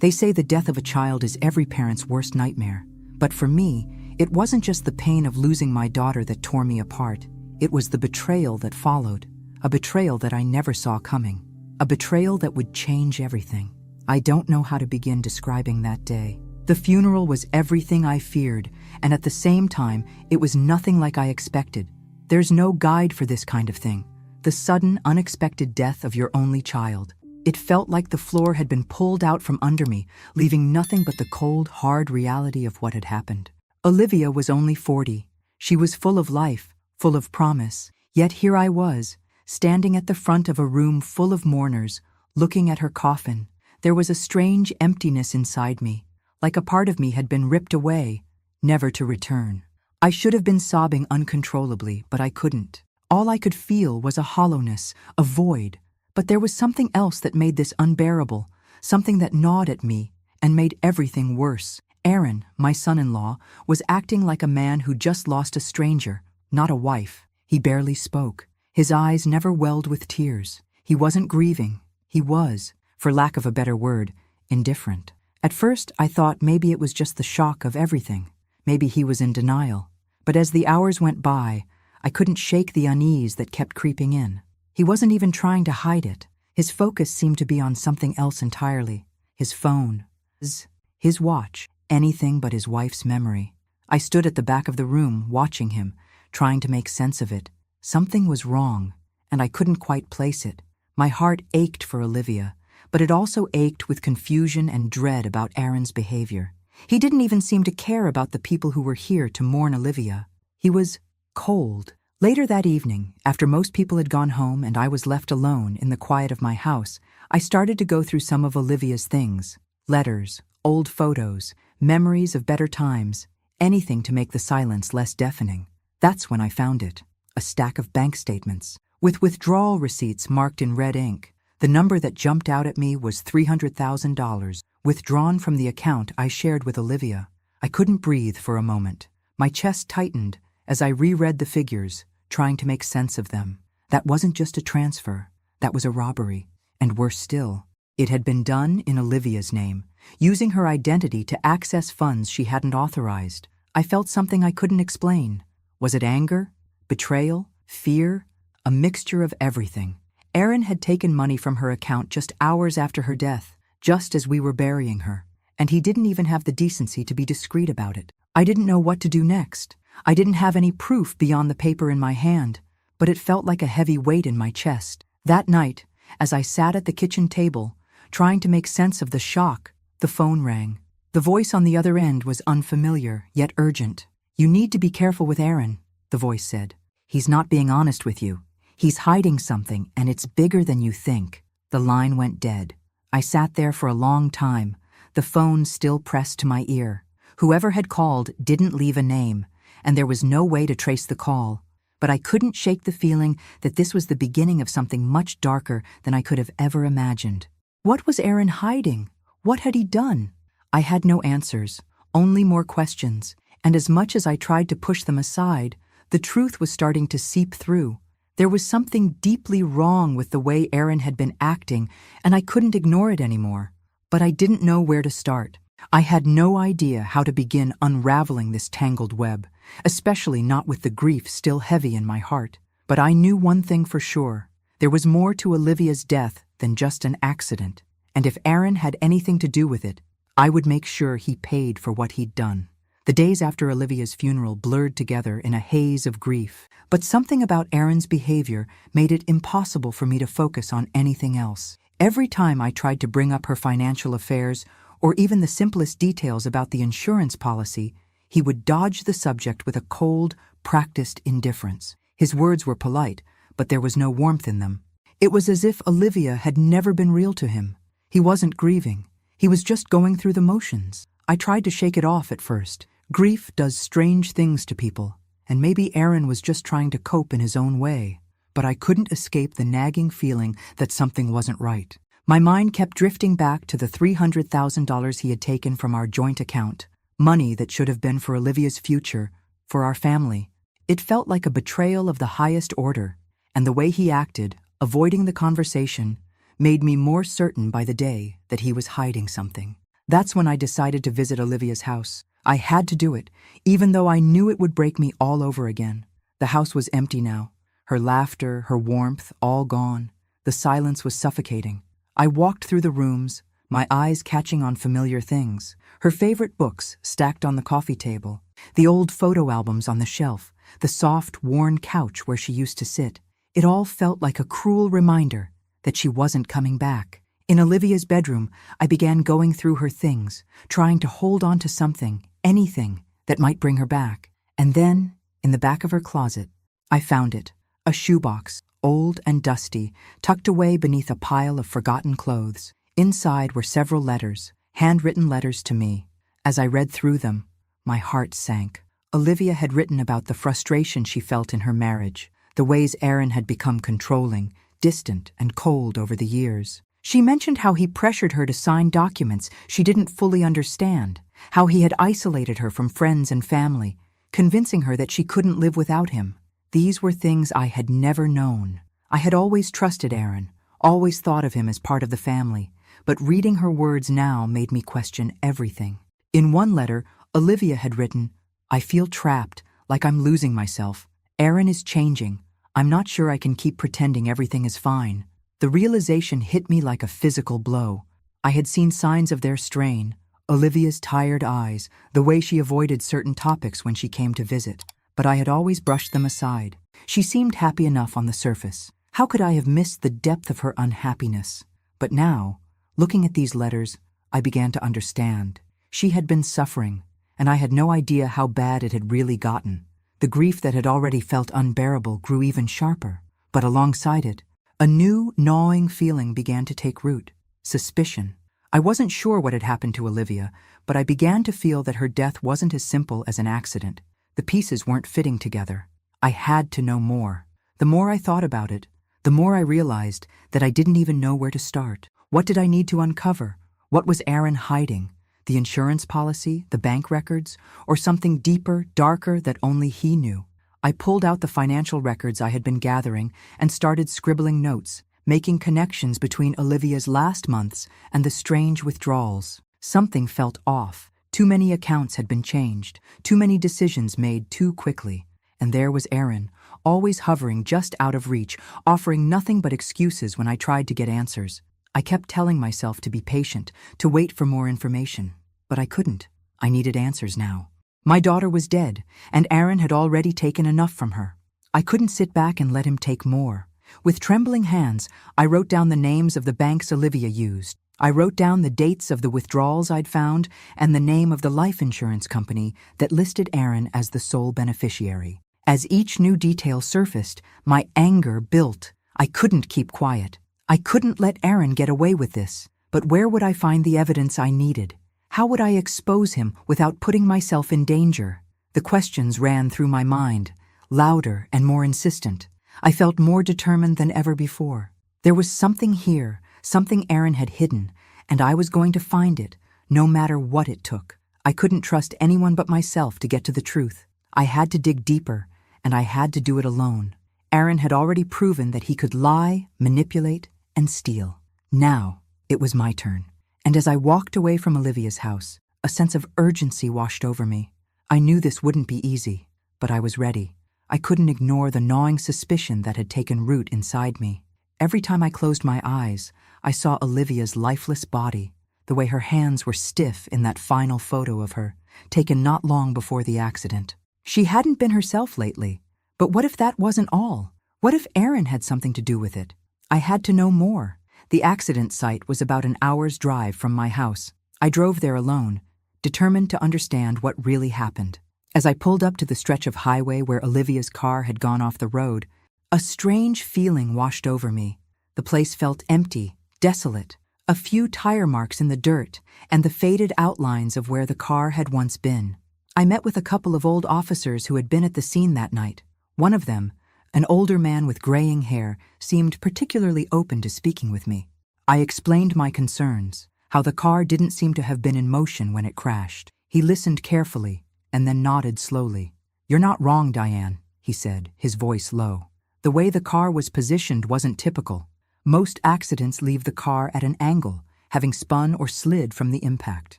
They say the death of a child is every parent's worst nightmare. But for me, it wasn't just the pain of losing my daughter that tore me apart. It was the betrayal that followed. A betrayal that I never saw coming. A betrayal that would change everything. I don't know how to begin describing that day. The funeral was everything I feared, and at the same time, it was nothing like I expected. There's no guide for this kind of thing. The sudden, unexpected death of your only child. It felt like the floor had been pulled out from under me, leaving nothing but the cold, hard reality of what had happened. Olivia was only 40. She was full of life, full of promise. Yet here I was, standing at the front of a room full of mourners, looking at her coffin. There was a strange emptiness inside me, like a part of me had been ripped away, never to return. I should have been sobbing uncontrollably, but I couldn't. All I could feel was a hollowness, a void. But there was something else that made this unbearable, something that gnawed at me and made everything worse. Aaron, my son-in-law, was acting like a man who just lost a stranger, not a wife. He barely spoke. His eyes never welled with tears. He wasn't grieving. He was, for lack of a better word, indifferent. At first, I thought maybe it was just the shock of everything. Maybe he was in denial. But as the hours went by, I couldn't shake the unease that kept creeping in. He wasn't even trying to hide it. His focus seemed to be on something else entirely. His phone, his watch, anything but his wife's memory. I stood at the back of the room, watching him, trying to make sense of it. Something was wrong, and I couldn't quite place it. My heart ached for Olivia, but it also ached with confusion and dread about Aaron's behavior. He didn't even seem to care about the people who were here to mourn Olivia. He was cold. Later that evening, after most people had gone home and I was left alone in the quiet of my house, I started to go through some of Olivia's things. Letters, old photos, memories of better times, anything to make the silence less deafening. That's when I found it. A stack of bank statements, with withdrawal receipts marked in red ink. The number that jumped out at me was $300,000, withdrawn from the account I shared with Olivia. I couldn't breathe for a moment. My chest tightened as I reread the figures, trying to make sense of them. That wasn't just a transfer, that was a robbery. And worse still, it had been done in Olivia's name, using her identity to access funds she hadn't authorized. I felt something I couldn't explain. Was it anger? Betrayal? Fear? A mixture of everything. Aaron had taken money from her account just hours after her death, just as we were burying her, and he didn't even have the decency to be discreet about it. I didn't know what to do next. I didn't have any proof beyond the paper in my hand, but it felt like a heavy weight in my chest. That night, as I sat at the kitchen table, trying to make sense of the shock, the phone rang. The voice on the other end was unfamiliar, yet urgent. "You need to be careful with Aaron," the voice said. "He's not being honest with you. He's hiding something, and it's bigger than you think." The line went dead. I sat there for a long time, the phone still pressed to my ear. Whoever had called didn't leave a name, and there was no way to trace the call. But I couldn't shake the feeling that this was the beginning of something much darker than I could have ever imagined. What was Aaron hiding? What had he done? I had no answers, only more questions, and as much as I tried to push them aside, the truth was starting to seep through. There was something deeply wrong with the way Aaron had been acting, and I couldn't ignore it anymore. But I didn't know where to start. I had no idea how to begin unraveling this tangled web, especially not with the grief still heavy in my heart. But I knew one thing for sure. There was more to Olivia's death than just an accident, and if Aaron had anything to do with it, I would make sure he paid for what he'd done. The days after Olivia's funeral blurred together in a haze of grief, but something about Aaron's behavior made it impossible for me to focus on anything else. Every time I tried to bring up her financial affairs, or even the simplest details about the insurance policy, he would dodge the subject with a cold, practiced indifference. His words were polite, but there was no warmth in them. It was as if Olivia had never been real to him. He wasn't grieving. He was just going through the motions. I tried to shake it off at first. Grief does strange things to people, and maybe Aaron was just trying to cope in his own way. But I couldn't escape the nagging feeling that something wasn't right. My mind kept drifting back to the $300,000 he had taken from our joint account, money that should have been for Olivia's future, for our family. It felt like a betrayal of the highest order, and the way he acted, avoiding the conversation, made me more certain by the day that he was hiding something. That's when I decided to visit Olivia's house. I had to do it, even though I knew it would break me all over again. The house was empty now. Her laughter, her warmth, all gone. The silence was suffocating. I walked through the rooms, my eyes catching on familiar things. Her favorite books stacked on the coffee table, the old photo albums on the shelf, the soft, worn couch where she used to sit. It all felt like a cruel reminder that she wasn't coming back. In Olivia's bedroom, I began going through her things, trying to hold on to something, anything, that might bring her back. And then, in the back of her closet, I found it, a shoebox, old and dusty, tucked away beneath a pile of forgotten clothes. Inside were several letters, handwritten letters to me. As I read through them, my heart sank. Olivia had written about the frustration she felt in her marriage, the ways Aaron had become controlling, distant, and cold over the years. She mentioned how he pressured her to sign documents she didn't fully understand, how he had isolated her from friends and family, convincing her that she couldn't live without him. These were things I had never known. I had always trusted Aaron, always thought of him as part of the family, but reading her words now made me question everything. In one letter, Olivia had written, "I feel trapped, like I'm losing myself. Aaron is changing. I'm not sure I can keep pretending everything is fine." The realization hit me like a physical blow. I had seen signs of their strain, Olivia's tired eyes, the way she avoided certain topics when she came to visit, but I had always brushed them aside. She seemed happy enough on the surface. How could I have missed the depth of her unhappiness? But now, looking at these letters, I began to understand. She had been suffering, and I had no idea how bad it had really gotten. The grief that had already felt unbearable grew even sharper, but alongside it, a new, gnawing feeling began to take root. Suspicion. I wasn't sure what had happened to Olivia, but I began to feel that her death wasn't as simple as an accident. The pieces weren't fitting together. I had to know more. The more I thought about it, the more I realized that I didn't even know where to start. What did I need to uncover? What was Aaron hiding? The insurance policy, the bank records, or something deeper, darker that only he knew? I pulled out the financial records I had been gathering and started scribbling notes, making connections between Olivia's last months and the strange withdrawals. Something felt off. Too many accounts had been changed, too many decisions made too quickly. And there was Aaron, always hovering just out of reach, offering nothing but excuses when I tried to get answers. I kept telling myself to be patient, to wait for more information. But I couldn't. I needed answers now. My daughter was dead, and Aaron had already taken enough from her. I couldn't sit back and let him take more. With trembling hands, I wrote down the names of the banks Olivia used. I wrote down the dates of the withdrawals I'd found and the name of the life insurance company that listed Aaron as the sole beneficiary. As each new detail surfaced, my anger built. I couldn't keep quiet. I couldn't let Aaron get away with this. But where would I find the evidence I needed? How would I expose him without putting myself in danger? The questions ran through my mind, louder and more insistent. I felt more determined than ever before. There was something here, something Aaron had hidden, and I was going to find it, no matter what it took. I couldn't trust anyone but myself to get to the truth. I had to dig deeper, and I had to do it alone. Aaron had already proven that he could lie, manipulate, and steal. Now, it was my turn. And as I walked away from Olivia's house, a sense of urgency washed over me. I knew this wouldn't be easy, but I was ready. I couldn't ignore the gnawing suspicion that had taken root inside me. Every time I closed my eyes, I saw Olivia's lifeless body, the way her hands were stiff in that final photo of her, taken not long before the accident. She hadn't been herself lately, but what if that wasn't all? What if Aaron had something to do with it? I had to know more. The accident site was about an hour's drive from my house. I drove there alone, determined to understand what really happened. As I pulled up to the stretch of highway where Olivia's car had gone off the road, a strange feeling washed over me. The place felt empty, desolate, a few tire marks in the dirt, and the faded outlines of where the car had once been. I met with a couple of old officers who had been at the scene that night. One of them, an older man with graying hair, seemed particularly open to speaking with me. I explained my concerns, how the car didn't seem to have been in motion when it crashed. He listened carefully, and then nodded slowly. "You're not wrong, Diane," he said, his voice low. "The way the car was positioned wasn't typical. Most accidents leave the car at an angle, having spun or slid from the impact.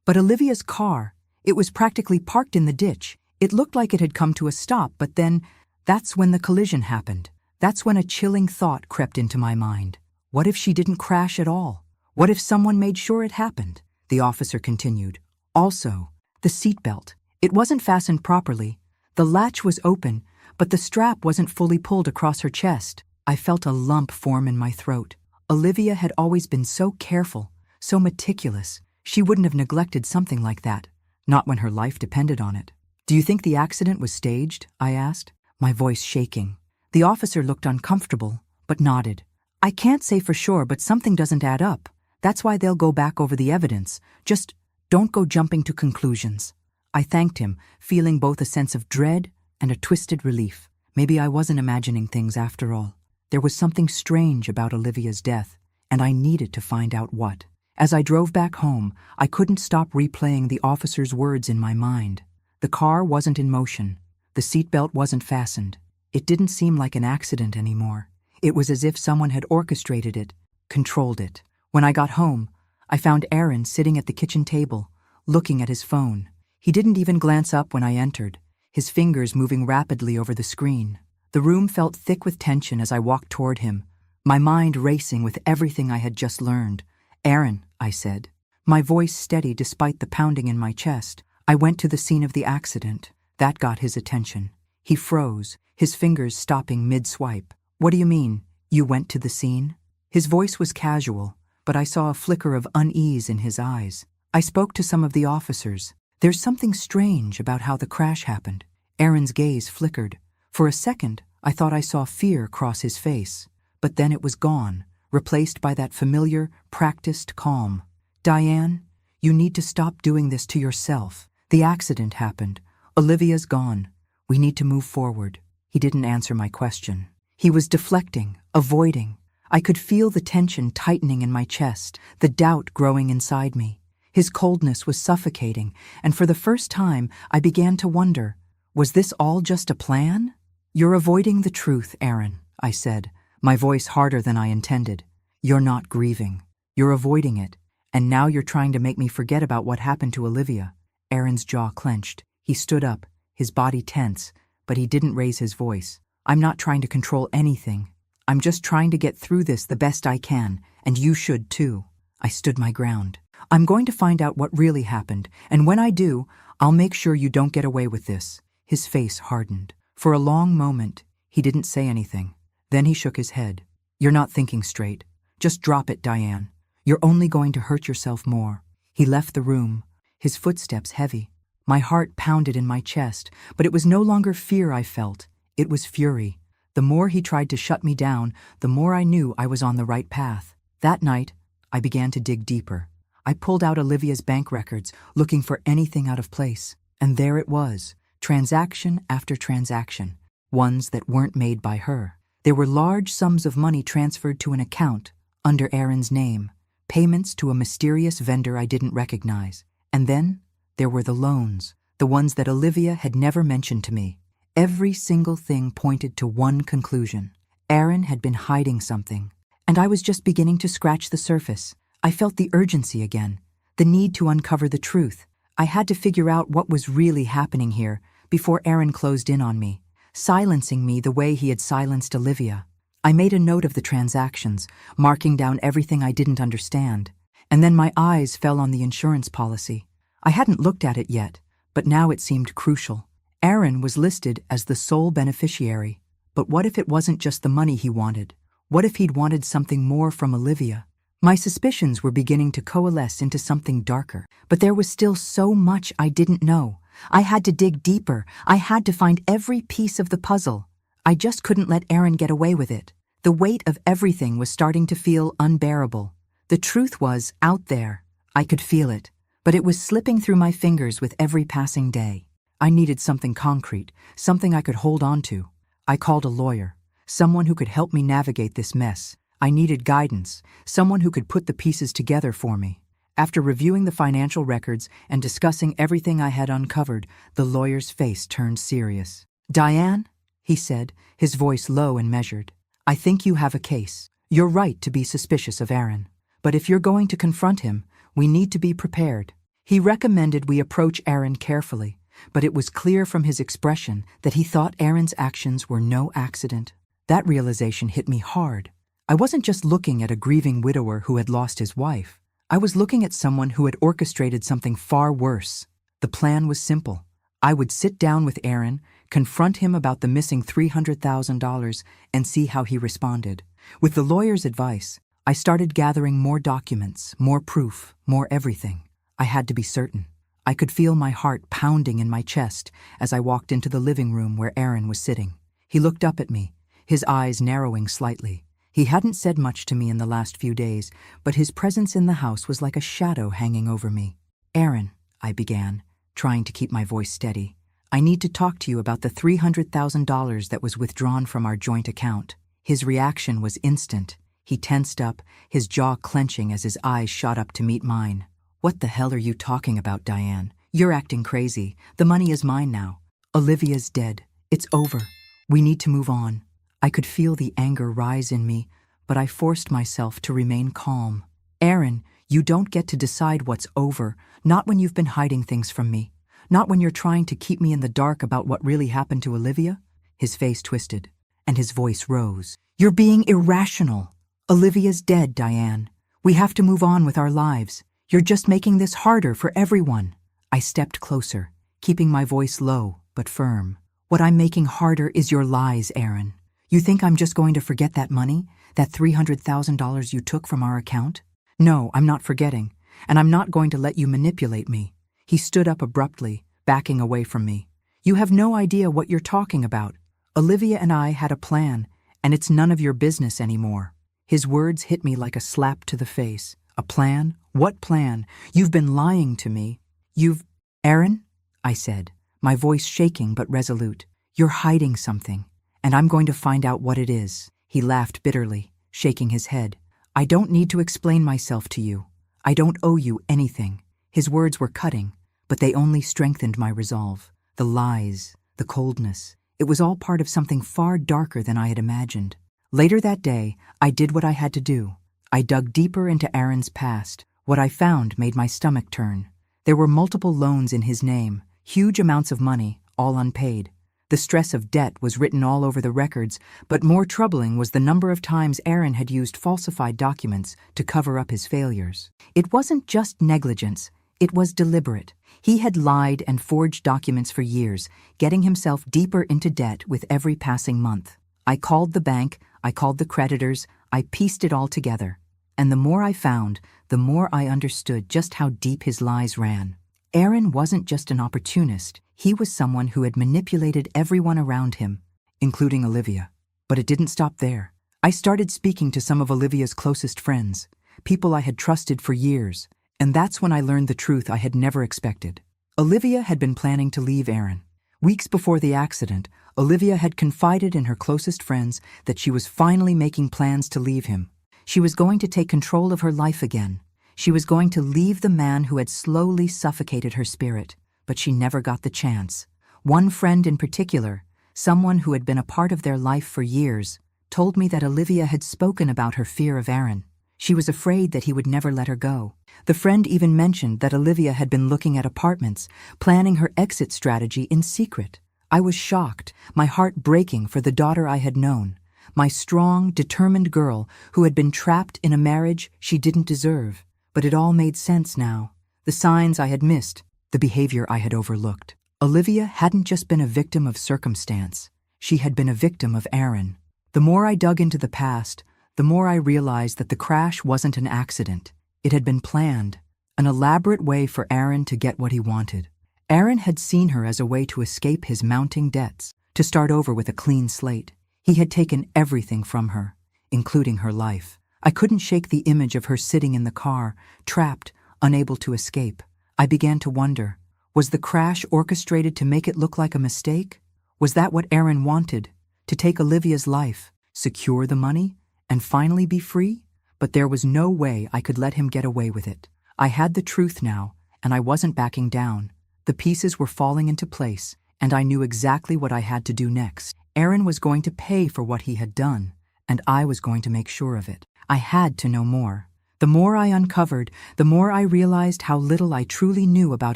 But Olivia's car, it was practically parked in the ditch. It looked like it had come to a stop, but then that's when the collision happened. That's when a chilling thought crept into my mind. What if she didn't crash at all? What if someone made sure it happened? The officer continued. Also, the seatbelt. It wasn't fastened properly. The latch was open, but the strap wasn't fully pulled across her chest. I felt a lump form in my throat. Olivia had always been so careful, so meticulous. She wouldn't have neglected something like that, not when her life depended on it. "Do you think the accident was staged?" I asked, my voice shaking. The officer looked uncomfortable, but nodded. "I can't say for sure, but something doesn't add up. That's why they'll go back over the evidence. Just don't go jumping to conclusions." I thanked him, feeling both a sense of dread and a twisted relief. Maybe I wasn't imagining things after all. There was something strange about Olivia's death, and I needed to find out what. As I drove back home, I couldn't stop replaying the officer's words in my mind. The car wasn't in motion. The seatbelt wasn't fastened. It didn't seem like an accident anymore. It was as if someone had orchestrated it, controlled it. When I got home, I found Aaron sitting at the kitchen table, looking at his phone. He didn't even glance up when I entered, his fingers moving rapidly over the screen. The room felt thick with tension as I walked toward him, my mind racing with everything I had just learned. "Aaron," I said, my voice steady despite the pounding in my chest. "I went to the scene of the accident." That got his attention. He froze, his fingers stopping mid-swipe. "What do you mean, you went to the scene?" His voice was casual, but I saw a flicker of unease in his eyes. "I spoke to some of the officers. There's something strange about how the crash happened." Aaron's gaze flickered. For a second, I thought I saw fear cross his face, but then it was gone, replaced by that familiar, practiced calm. "Diane, you need to stop doing this to yourself. The accident happened. Olivia's gone. We need to move forward." He didn't answer my question. He was deflecting, avoiding. I could feel the tension tightening in my chest, the doubt growing inside me. His coldness was suffocating, and for the first time, I began to wonder, was this all just a plan? "You're avoiding the truth, Aaron," I said, my voice harder than I intended. "You're not grieving. You're avoiding it, and now you're trying to make me forget about what happened to Olivia." Aaron's jaw clenched. He stood up, his body tense, but he didn't raise his voice. "I'm not trying to control anything. I'm just trying to get through this the best I can, and you should too." I stood my ground. "I'm going to find out what really happened, and when I do, I'll make sure you don't get away with this." His face hardened. For a long moment, he didn't say anything. Then he shook his head. "You're not thinking straight. Just drop it, Diane. You're only going to hurt yourself more." He left the room, his footsteps heavy. My heart pounded in my chest, but it was no longer fear I felt. It was fury. The more he tried to shut me down, the more I knew I was on the right path. That night, I began to dig deeper. I pulled out Olivia's bank records, looking for anything out of place. And there it was, transaction after transaction, ones that weren't made by her. There were large sums of money transferred to an account under Aaron's name, payments to a mysterious vendor I didn't recognize. And then there were the loans, the ones that Olivia had never mentioned to me. Every single thing pointed to one conclusion. Aaron had been hiding something, and I was just beginning to scratch the surface. I felt the urgency again, the need to uncover the truth. I had to figure out what was really happening here before Aaron closed in on me, silencing me the way he had silenced Olivia. I made a note of the transactions, marking down everything I didn't understand, and then my eyes fell on the insurance policy. I hadn't looked at it yet, but now it seemed crucial. Aaron was listed as the sole beneficiary, but what if it wasn't just the money he wanted? What if he'd wanted something more from Olivia? My suspicions were beginning to coalesce into something darker, but there was still so much I didn't know. I had to dig deeper. I had to find every piece of the puzzle. I just couldn't let Aaron get away with it. The weight of everything was starting to feel unbearable. The truth was out there. I could feel it, but it was slipping through my fingers with every passing day. I needed something concrete, something I could hold on to. I called a lawyer, someone who could help me navigate this mess. I needed guidance, someone who could put the pieces together for me. After reviewing the financial records and discussing everything I had uncovered, the lawyer's face turned serious. "Diane," he said, his voice low and measured, "I think you have a case. You're right to be suspicious of Aaron. But if you're going to confront him, we need to be prepared. He recommended we approach Aaron carefully, but it was clear from his expression that he thought Aaron's actions were no accident. That realization hit me hard. I wasn't just looking at a grieving widower who had lost his wife. I was looking at someone who had orchestrated something far worse. The plan was simple. I would sit down with Aaron, confront him about the missing $300,000, and see how he responded. With the lawyer's advice, I started gathering more documents, more proof, more everything. I had to be certain. I could feel my heart pounding in my chest as I walked into the living room where Aaron was sitting. He looked up at me, his eyes narrowing slightly. He hadn't said much to me in the last few days, but his presence in the house was like a shadow hanging over me. "Aaron," I began, trying to keep my voice steady, "I need to talk to you about the $300,000 that was withdrawn from our joint account." His reaction was instant. He tensed up, his jaw clenching as his eyes shot up to meet mine. "What the hell are you talking about, Diane? You're acting crazy. The money is mine now. Olivia's dead. It's over. We need to move on." I could feel the anger rise in me, but I forced myself to remain calm. "Aaron, you don't get to decide what's over, not when you've been hiding things from me, not when you're trying to keep me in the dark about what really happened to Olivia." His face twisted, and his voice rose. "You're being irrational. Olivia's dead, Diane. We have to move on with our lives. You're just making this harder for everyone." I stepped closer, keeping my voice low but firm. "What I'm making harder is your lies, Aaron. You think I'm just going to forget that money, that $300,000 you took from our account? No, I'm not forgetting, and I'm not going to let you manipulate me." He stood up abruptly, backing away from me. "You have no idea what you're talking about. Olivia and I had a plan, and it's none of your business anymore." His words hit me like a slap to the face. "A plan? What plan? You've been lying to me. You've—" "Aaron," I said, my voice shaking but resolute, "you're hiding something, and I'm going to find out what it is." He laughed bitterly, shaking his head. "I don't need to explain myself to you. I don't owe you anything." His words were cutting, but they only strengthened my resolve. The lies, the coldness, it was all part of something far darker than I had imagined. Later that day, I did what I had to do. I dug deeper into Aaron's past. What I found made my stomach turn. There were multiple loans in his name, huge amounts of money, all unpaid. The stress of debt was written all over the records, but more troubling was the number of times Aaron had used falsified documents to cover up his failures. It wasn't just negligence, it was deliberate. He had lied and forged documents for years, getting himself deeper into debt with every passing month. I called the bank, I called the creditors, I pieced it all together. And the more I found, the more I understood just how deep his lies ran. Aaron wasn't just an opportunist, he was someone who had manipulated everyone around him, including Olivia. But it didn't stop there. I started speaking to some of Olivia's closest friends, people I had trusted for years, and that's when I learned the truth I had never expected. Olivia had been planning to leave Aaron. Weeks before the accident, Olivia had confided in her closest friends that she was finally making plans to leave him. She was going to take control of her life again. She was going to leave the man who had slowly suffocated her spirit, but she never got the chance. One friend in particular, someone who had been a part of their life for years, told me that Olivia had spoken about her fear of Aaron. She was afraid that he would never let her go. The friend even mentioned that Olivia had been looking at apartments, planning her exit strategy in secret. I was shocked, my heart breaking for the daughter I had known, my strong, determined girl who had been trapped in a marriage she didn't deserve. But it all made sense now. The signs I had missed, the behavior I had overlooked. Olivia hadn't just been a victim of circumstance. She had been a victim of Aaron. The more I dug into the past, the more I realized that the crash wasn't an accident. It had been planned, an elaborate way for Aaron to get what he wanted. Aaron had seen her as a way to escape his mounting debts, to start over with a clean slate. He had taken everything from her, including her life. I couldn't shake the image of her sitting in the car, trapped, unable to escape. I began to wonder, was the crash orchestrated to make it look like a mistake? Was that what Aaron wanted? To take Olivia's life, secure the money, and finally be free? But there was no way I could let him get away with it. I had the truth now, and I wasn't backing down. The pieces were falling into place, and I knew exactly what I had to do next. Aaron was going to pay for what he had done, and I was going to make sure of it. I had to know more. The more I uncovered, the more I realized how little I truly knew about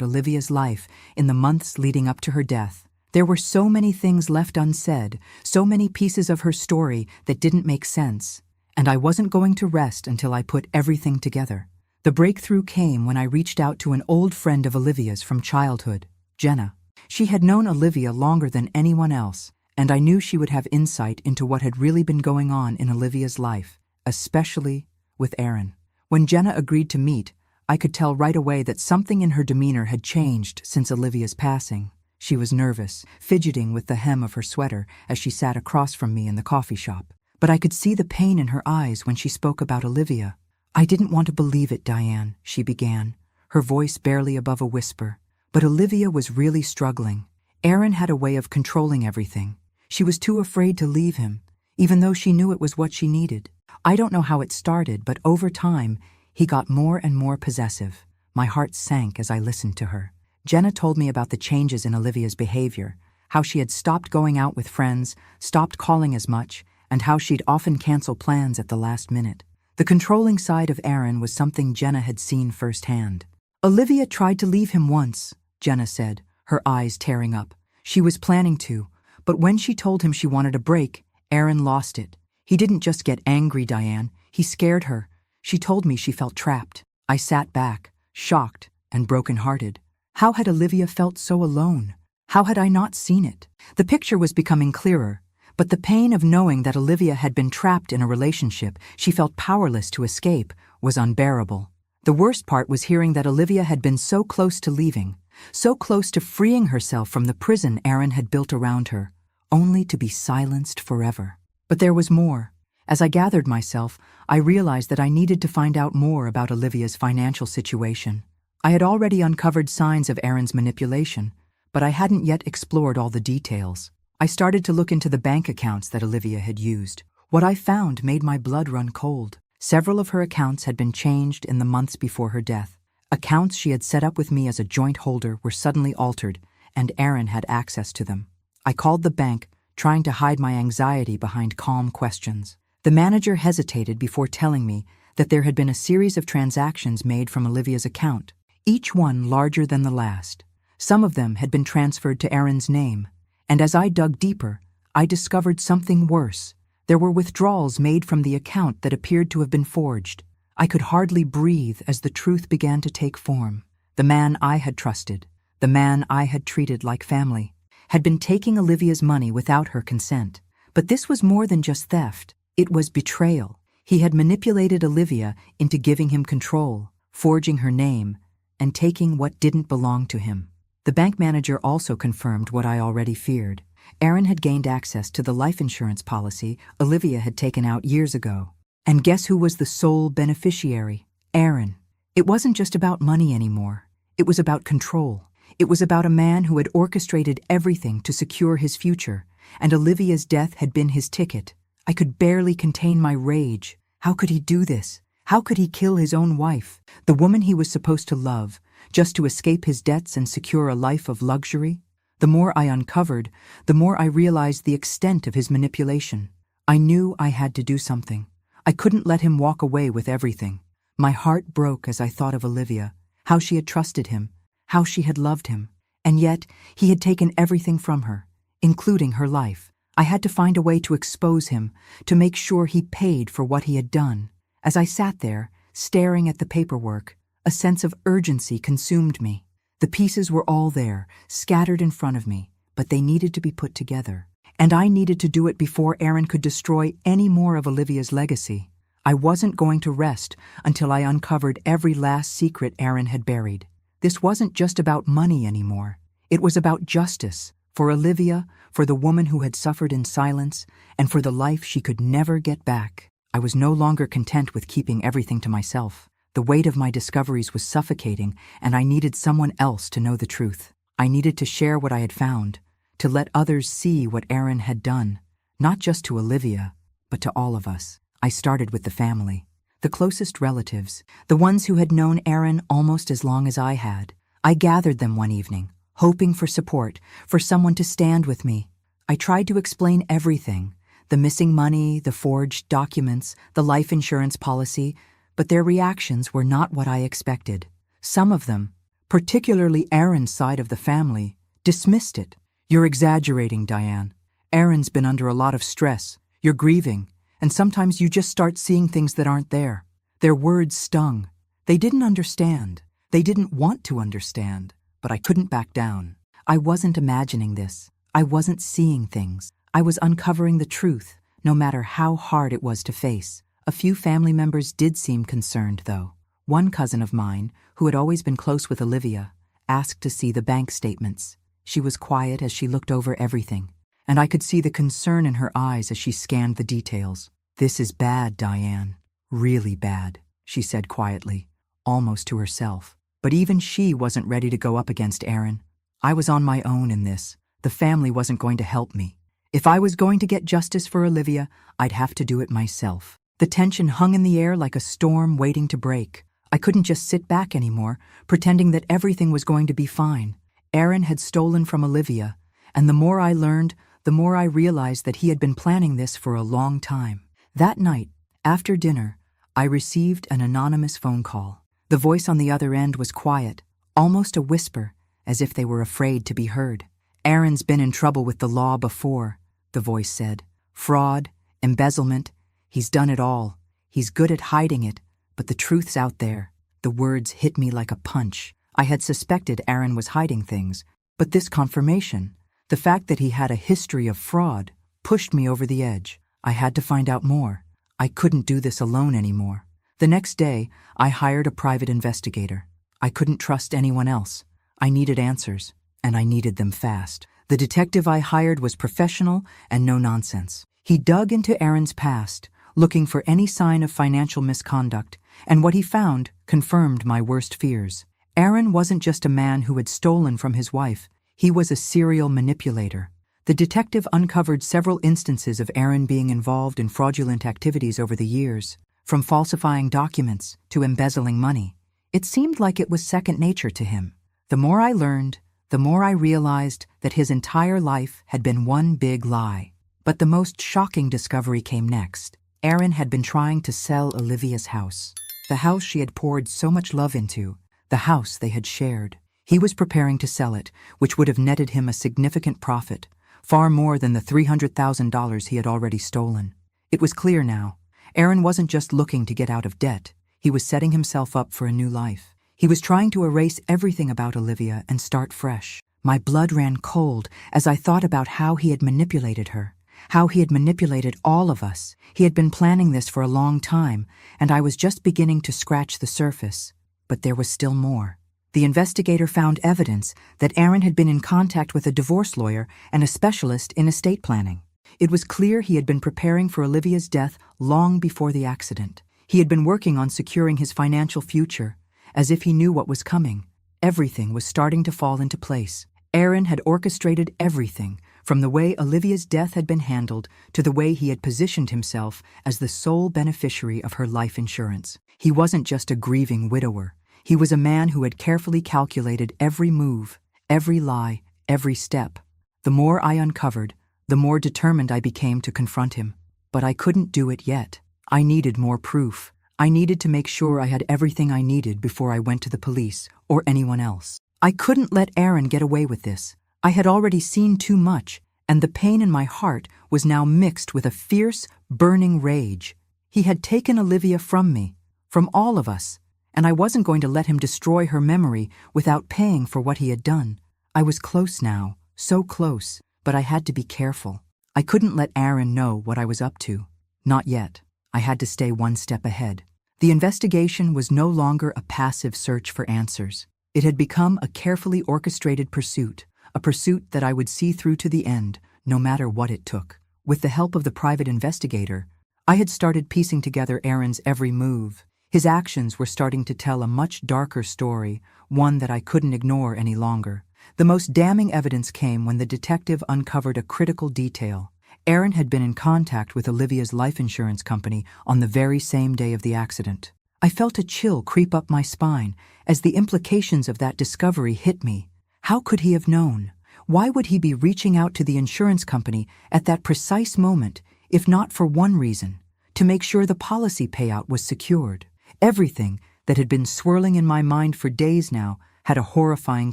Olivia's life in the months leading up to her death. There were so many things left unsaid, so many pieces of her story that didn't make sense, and I wasn't going to rest until I put everything together. The breakthrough came when I reached out to an old friend of Olivia's from childhood, Jenna. She had known Olivia longer than anyone else, and I knew she would have insight into what had really been going on in Olivia's life, especially with Aaron. When Jenna agreed to meet, I could tell right away that something in her demeanor had changed since Olivia's passing. She was nervous, fidgeting with the hem of her sweater as she sat across from me in the coffee shop. But I could see the pain in her eyes when she spoke about Olivia. "I didn't want to believe it, Diane," she began, her voice barely above a whisper. But Olivia was really struggling. Aaron had a way of controlling everything. She was too afraid to leave him, even though she knew it was what she needed. I don't know how it started, but over time, he got more and more possessive. My heart sank as I listened to her. Jenna told me about the changes in Olivia's behavior, how she had stopped going out with friends, stopped calling as much, and how she'd often cancel plans at the last minute. The controlling side of Aaron was something Jenna had seen firsthand. "Olivia tried to leave him once," Jenna said, her eyes tearing up. "She was planning to, but when she told him she wanted a break, Aaron lost it. He didn't just get angry, Diane. He scared her. She told me she felt trapped." I sat back, shocked and broken-hearted. How had Olivia felt so alone? How had I not seen it? The picture was becoming clearer, but the pain of knowing that Olivia had been trapped in a relationship she felt powerless to escape was unbearable. The worst part was hearing that Olivia had been so close to leaving, so close to freeing herself from the prison Aaron had built around her, only to be silenced forever. But there was more. As I gathered myself, I realized that I needed to find out more about Olivia's financial situation. I had already uncovered signs of Aaron's manipulation, but I hadn't yet explored all the details. I started to look into the bank accounts that Olivia had used. What I found made my blood run cold. Several of her accounts had been changed in the months before her death. Accounts she had set up with me as a joint holder were suddenly altered, and Aaron had access to them. I called the bank, trying to hide my anxiety behind calm questions. The manager hesitated before telling me that there had been a series of transactions made from Olivia's account, each one larger than the last. Some of them had been transferred to Aaron's name, and as I dug deeper, I discovered something worse. There were withdrawals made from the account that appeared to have been forged. I could hardly breathe as the truth began to take form. The man I had trusted, the man I had treated like family, had been taking Olivia's money without her consent. But this was more than just theft. It was betrayal. He had manipulated Olivia into giving him control, forging her name, and taking what didn't belong to him. The bank manager also confirmed what I already feared. Aaron had gained access to the life insurance policy Olivia had taken out years ago. And guess who was the sole beneficiary? Aaron. It wasn't just about money anymore. It was about control. It was about a man who had orchestrated everything to secure his future, and Olivia's death had been his ticket. I could barely contain my rage. How could he do this? How could he kill his own wife, the woman he was supposed to love, just to escape his debts and secure a life of luxury? The more I uncovered, the more I realized the extent of his manipulation. I knew I had to do something. I couldn't let him walk away with everything. My heart broke as I thought of Olivia, how she had trusted him, how she had loved him, and yet he had taken everything from her, including her life. I had to find a way to expose him, to make sure he paid for what he had done. As I sat there, staring at the paperwork, a sense of urgency consumed me. The pieces were all there, scattered in front of me, but they needed to be put together. And I needed to do it before Aaron could destroy any more of Olivia's legacy. I wasn't going to rest until I uncovered every last secret Aaron had buried. This wasn't just about money anymore. It was about justice, for Olivia, for the woman who had suffered in silence, and for the life she could never get back. I was no longer content with keeping everything to myself. The weight of my discoveries was suffocating, and I needed someone else to know the truth. I needed to share what I had found, to let others see what Aaron had done, not just to Olivia, but to all of us. I started with the family, the closest relatives, the ones who had known Aaron almost as long as I had. I gathered them one evening, hoping for support, for someone to stand with me. I tried to explain everything, the missing money, the forged documents, the life insurance policy, but their reactions were not what I expected. Some of them, particularly Aaron's side of the family, dismissed it. "You're exaggerating, Diane. Aaron's been under a lot of stress. You're grieving, and sometimes you just start seeing things that aren't there." Their words stung. They didn't understand. They didn't want to understand, but I couldn't back down. I wasn't imagining this. I wasn't seeing things. I was uncovering the truth, no matter how hard it was to face. A few family members did seem concerned, though. One cousin of mine, who had always been close with Olivia, asked to see the bank statements. She was quiet as she looked over everything, and I could see the concern in her eyes as she scanned the details. "This is bad, Diane. Really bad," she said quietly, almost to herself. But even she wasn't ready to go up against Aaron. I was on my own in this. The family wasn't going to help me. If I was going to get justice for Olivia, I'd have to do it myself. The tension hung in the air like a storm waiting to break. I couldn't just sit back anymore, pretending that everything was going to be fine. Aaron had stolen from Olivia, and the more I learned, the more I realized that he had been planning this for a long time. That night, after dinner, I received an anonymous phone call. The voice on the other end was quiet, almost a whisper, as if they were afraid to be heard. "Aaron's been in trouble with the law before," the voice said. "Fraud, embezzlement, he's done it all. He's good at hiding it, but the truth's out there." The words hit me like a punch. I had suspected Aaron was hiding things, but this confirmation, the fact that he had a history of fraud, pushed me over the edge. I had to find out more. I couldn't do this alone anymore. The next day, I hired a private investigator. I couldn't trust anyone else. I needed answers, and I needed them fast. The detective I hired was professional and no nonsense. He dug into Aaron's past, looking for any sign of financial misconduct, and what he found confirmed my worst fears. Aaron wasn't just a man who had stolen from his wife. He was a serial manipulator. The detective uncovered several instances of Aaron being involved in fraudulent activities over the years, from falsifying documents to embezzling money. It seemed like it was second nature to him. The more I learned, the more I realized that his entire life had been one big lie. But the most shocking discovery came next. Aaron had been trying to sell Olivia's house, the house she had poured so much love into, the house they had shared. He was preparing to sell it, which would have netted him a significant profit, far more than the $300,000 he had already stolen. It was clear now. Aaron wasn't just looking to get out of debt. He was setting himself up for a new life. He was trying to erase everything about Olivia and start fresh. My blood ran cold as I thought about how he had manipulated her, how he had manipulated all of us. He had been planning this for a long time, and I was just beginning to scratch the surface. But there was still more. The investigator found evidence that Aaron had been in contact with a divorce lawyer and a specialist in estate planning. It was clear he had been preparing for Olivia's death long before the accident. He had been working on securing his financial future, as if he knew what was coming. Everything was starting to fall into place. Aaron had orchestrated everything, from the way Olivia's death had been handled to the way he had positioned himself as the sole beneficiary of her life insurance. He wasn't just a grieving widower. He was a man who had carefully calculated every move, every lie, every step. The more I uncovered, the more determined I became to confront him. But I couldn't do it yet. I needed more proof. I needed to make sure I had everything I needed before I went to the police or anyone else. I couldn't let Aaron get away with this. I had already seen too much, and the pain in my heart was now mixed with a fierce, burning rage. He had taken Olivia from me, from all of us, and I wasn't going to let him destroy her memory without paying for what he had done. I was close now, so close, but I had to be careful. I couldn't let Aaron know what I was up to. Not yet. I had to stay one step ahead. The investigation was no longer a passive search for answers. It had become a carefully orchestrated pursuit, a pursuit that I would see through to the end, no matter what it took. With the help of the private investigator, I had started piecing together Aaron's every move. His actions were starting to tell a much darker story, one that I couldn't ignore any longer. The most damning evidence came when the detective uncovered a critical detail. Aaron had been in contact with Olivia's life insurance company on the very same day of the accident. I felt a chill creep up my spine as the implications of that discovery hit me. How could he have known? Why would he be reaching out to the insurance company at that precise moment, if not for one reason, to make sure the policy payout was secured? Everything that had been swirling in my mind for days now had a horrifying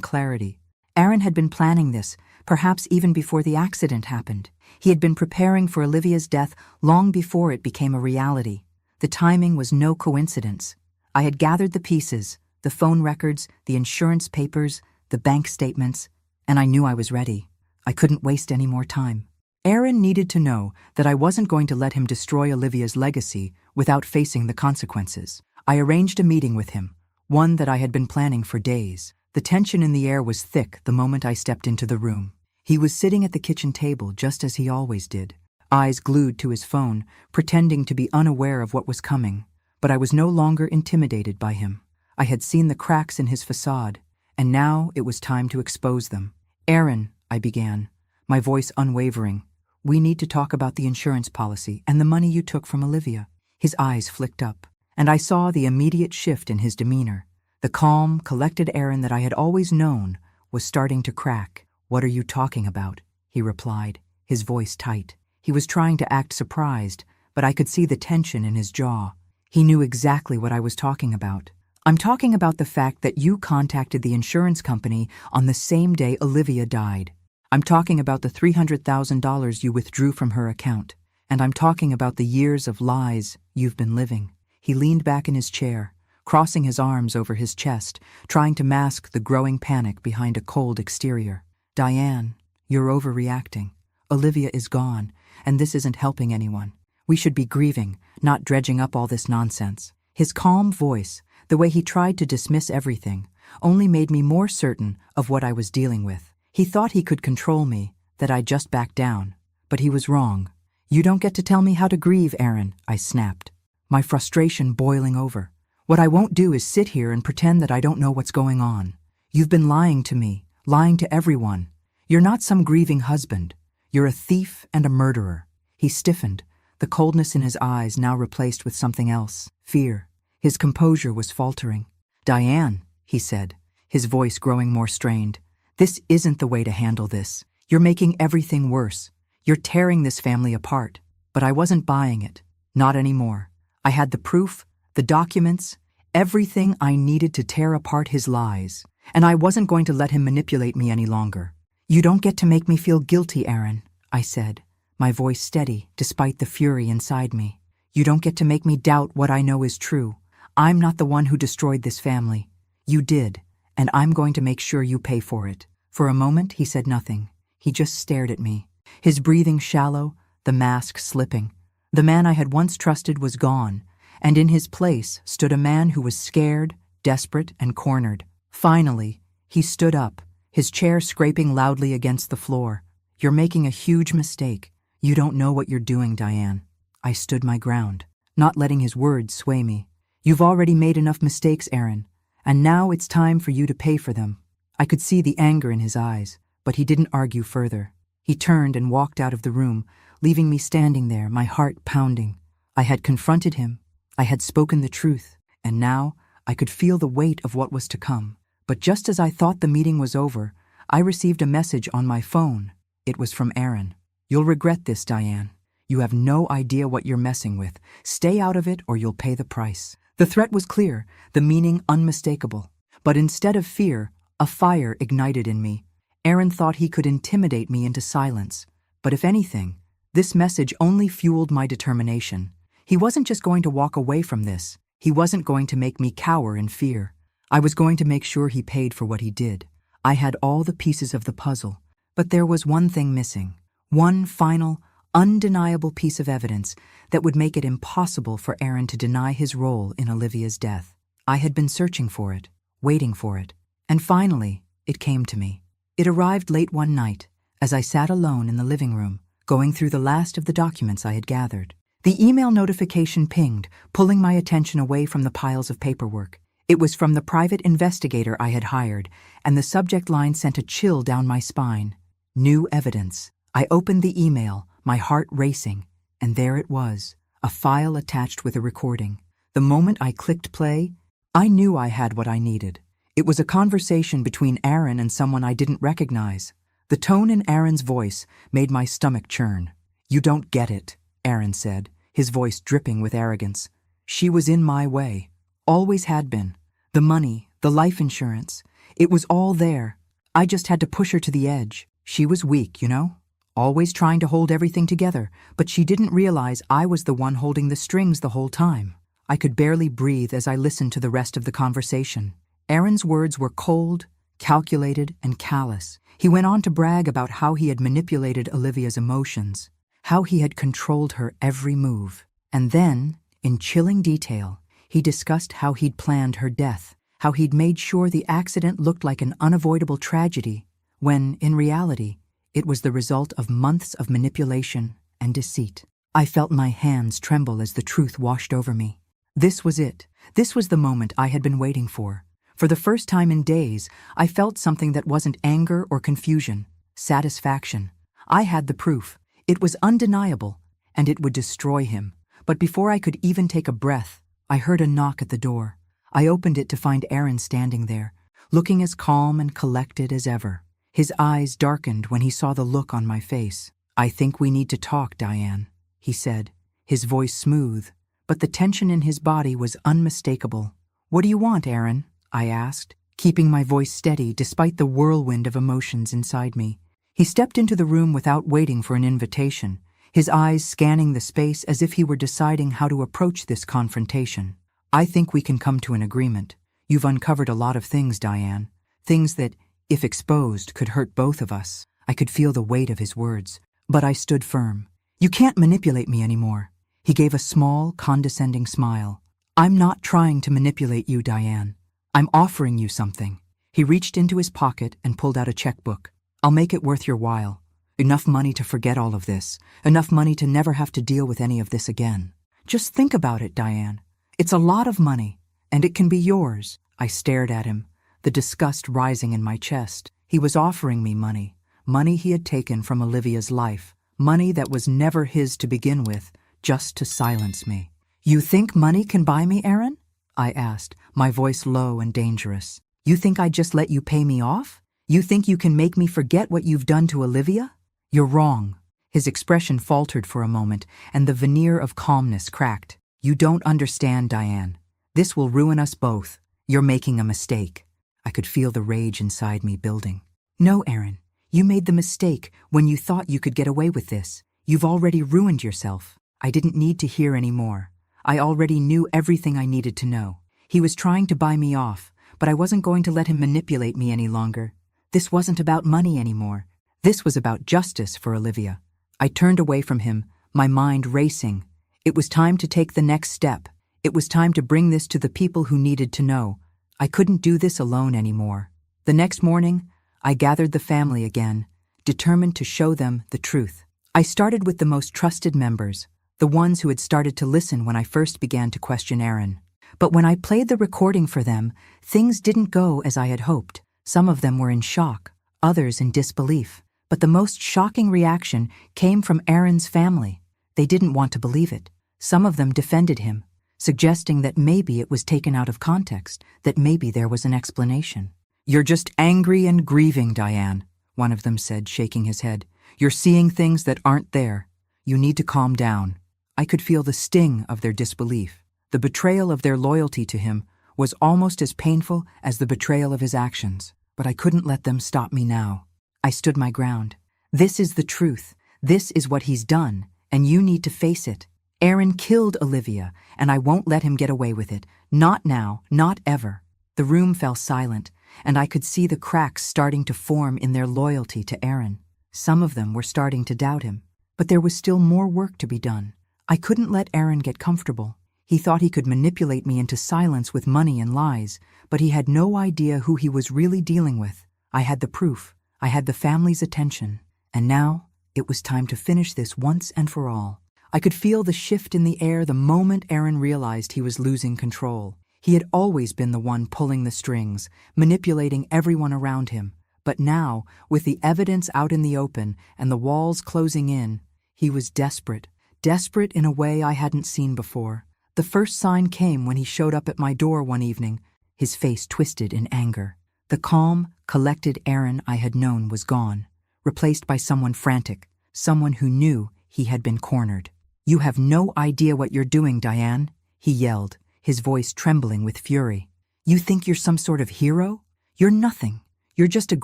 clarity. Aaron had been planning this, perhaps even before the accident happened. He had been preparing for Olivia's death long before it became a reality. The timing was no coincidence. I had gathered the pieces, the phone records, the insurance papers, the bank statements, and I knew I was ready. I couldn't waste any more time. Aaron needed to know that I wasn't going to let him destroy Olivia's legacy without facing the consequences. I arranged a meeting with him, one that I had been planning for days. The tension in the air was thick the moment I stepped into the room. He was sitting at the kitchen table just as he always did, eyes glued to his phone, pretending to be unaware of what was coming. But I was no longer intimidated by him. I had seen the cracks in his facade, and now it was time to expose them. "Aaron," I began, my voice unwavering, "we need to talk about the insurance policy and the money you took from Olivia." His eyes flicked up, and I saw the immediate shift in his demeanor. The calm, collected Aaron that I had always known was starting to crack. "What are you talking about?" he replied, his voice tight. He was trying to act surprised, but I could see the tension in his jaw. He knew exactly what I was talking about. "I'm talking about the fact that you contacted the insurance company on the same day Olivia died. I'm talking about the $300,000 you withdrew from her account. And I'm talking about the years of lies you've been living." He leaned back in his chair, crossing his arms over his chest, trying to mask the growing panic behind a cold exterior. "Diane, you're overreacting. Olivia is gone, and this isn't helping anyone. We should be grieving, not dredging up all this nonsense." His calm voice, the way he tried to dismiss everything, only made me more certain of what I was dealing with. He thought he could control me, that I'd just back down. But he was wrong. "You don't get to tell me how to grieve, Aaron," I snapped, my frustration boiling over. "What I won't do is sit here and pretend that I don't know what's going on. You've been lying to me, lying to everyone. You're not some grieving husband. You're a thief and a murderer." He stiffened, the coldness in his eyes now replaced with something else, fear. His composure was faltering. "Diane," he said, his voice growing more strained, "this isn't the way to handle this. You're making everything worse. You're tearing this family apart." But I wasn't buying it. Not anymore. I had the proof, the documents, everything I needed to tear apart his lies, and I wasn't going to let him manipulate me any longer. "You don't get to make me feel guilty, Aaron," I said, my voice steady despite the fury inside me. "You don't get to make me doubt what I know is true. I'm not the one who destroyed this family. You did, and I'm going to make sure you pay for it." For a moment, he said nothing. He just stared at me, his breathing shallow, the mask slipping. The man I had once trusted was gone, and in his place stood a man who was scared, desperate, and cornered. Finally, he stood up, his chair scraping loudly against the floor. "You're making a huge mistake. You don't know what you're doing, Diane." I stood my ground, not letting his words sway me. "You've already made enough mistakes, Aaron, and now it's time for you to pay for them." I could see the anger in his eyes, but he didn't argue further. He turned and walked out of the room, leaving me standing there, my heart pounding. I had confronted him, I had spoken the truth, and now I could feel the weight of what was to come. But just as I thought the meeting was over, I received a message on my phone. It was from Aaron. "You'll regret this, Diane. You have no idea what you're messing with. Stay out of it or you'll pay the price." The threat was clear, the meaning unmistakable. But instead of fear, a fire ignited in me. Aaron thought he could intimidate me into silence. But if anything, this message only fueled my determination. He wasn't just going to walk away from this. He wasn't going to make me cower in fear. I was going to make sure he paid for what he did. I had all the pieces of the puzzle, but there was one thing missing. One final, undeniable piece of evidence that would make it impossible for Aaron to deny his role in Olivia's death. I had been searching for it, waiting for it, and finally, it came to me. It arrived late one night, as I sat alone in the living room, going through the last of the documents I had gathered. The email notification pinged, pulling my attention away from the piles of paperwork. It was from the private investigator I had hired, and the subject line sent a chill down my spine. New evidence. I opened the email, my heart racing, and there it was, a file attached with a recording. The moment I clicked play, I knew I had what I needed. It was a conversation between Aaron and someone I didn't recognize. The tone in Aaron's voice made my stomach churn. "You don't get it," Aaron said, his voice dripping with arrogance. "She was in my way. Always had been. The money, the life insurance. It was all there. I just had to push her to the edge. She was weak, you know? Always trying to hold everything together, but she didn't realize I was the one holding the strings the whole time. I could barely breathe as I listened to the rest of the conversation. Aaron's words were cold, calculated, and callous. He went on to brag about how he had manipulated Olivia's emotions, how he had controlled her every move. And then, in chilling detail, he discussed how he'd planned her death, how he'd made sure the accident looked like an unavoidable tragedy, when, in reality, it was the result of months of manipulation and deceit. I felt my hands tremble as the truth washed over me. This was it. This was the moment I had been waiting for. For the first time in days, I felt something that wasn't anger or confusion, satisfaction. I had the proof. It was undeniable, and it would destroy him. But before I could even take a breath, I heard a knock at the door. I opened it to find Aaron standing there, looking as calm and collected as ever. His eyes darkened when he saw the look on my face. "I think we need to talk, Diane," he said, his voice smooth, but the tension in his body was unmistakable. "What do you want, Aaron?" I asked, keeping my voice steady despite the whirlwind of emotions inside me. He stepped into the room without waiting for an invitation, his eyes scanning the space as if he were deciding how to approach this confrontation. "I think we can come to an agreement. You've uncovered a lot of things, Diane. Things that, if exposed, could hurt both of us." I could feel the weight of his words, but I stood firm. "You can't manipulate me anymore." He gave a small, condescending smile. "I'm not trying to manipulate you, Diane. I'm offering you something." He reached into his pocket and pulled out a checkbook. "I'll make it worth your while. Enough money to forget all of this. Enough money to never have to deal with any of this again. Just think about it, Diane. It's a lot of money, and it can be yours." I stared at him, the disgust rising in my chest. He was offering me money. Money he had taken from Olivia's life. Money that was never his to begin with, just to silence me. "You think money can buy me, Aaron?" I asked, my voice low and dangerous. "You think I'd just let you pay me off? You think you can make me forget what you've done to Olivia? You're wrong." His expression faltered for a moment, and the veneer of calmness cracked. "You don't understand, Diane. This will ruin us both. You're making a mistake." I could feel the rage inside me building. "No, Aaron. You made the mistake when you thought you could get away with this. You've already ruined yourself." I didn't need to hear any more. I already knew everything I needed to know. He was trying to buy me off, but I wasn't going to let him manipulate me any longer. This wasn't about money anymore. This was about justice for Olivia. I turned away from him, my mind racing. It was time to take the next step. It was time to bring this to the people who needed to know. I couldn't do this alone anymore. The next morning, I gathered the family again, determined to show them the truth. I started with the most trusted members, the ones who had started to listen when I first began to question Aaron. But when I played the recording for them, things didn't go as I had hoped. Some of them were in shock, others in disbelief. But the most shocking reaction came from Aaron's family. They didn't want to believe it. Some of them defended him, suggesting that maybe it was taken out of context, that maybe there was an explanation. "You're just angry and grieving, Diane," one of them said, shaking his head. "You're seeing things that aren't there. You need to calm down." I could feel the sting of their disbelief. The betrayal of their loyalty to him was almost as painful as the betrayal of his actions. But I couldn't let them stop me now. I stood my ground. "This is the truth. This is what he's done, and you need to face it. Aaron killed Olivia, and I won't let him get away with it. Not now, not ever." The room fell silent, and I could see the cracks starting to form in their loyalty to Aaron. Some of them were starting to doubt him, but there was still more work to be done. I couldn't let Aaron get comfortable. He thought he could manipulate me into silence with money and lies, but he had no idea who he was really dealing with. I had the proof. I had the family's attention. And now, it was time to finish this once and for all. I could feel the shift in the air the moment Aaron realized he was losing control. He had always been the one pulling the strings, manipulating everyone around him. But now, with the evidence out in the open and the walls closing in, he was desperate. Desperate in a way I hadn't seen before. The first sign came when he showed up at my door one evening, his face twisted in anger. The calm, collected Aaron I had known was gone, replaced by someone frantic, someone who knew he had been cornered. "You have no idea what you're doing, Diane," he yelled, his voice trembling with fury. "You think you're some sort of hero? You're nothing. You're just a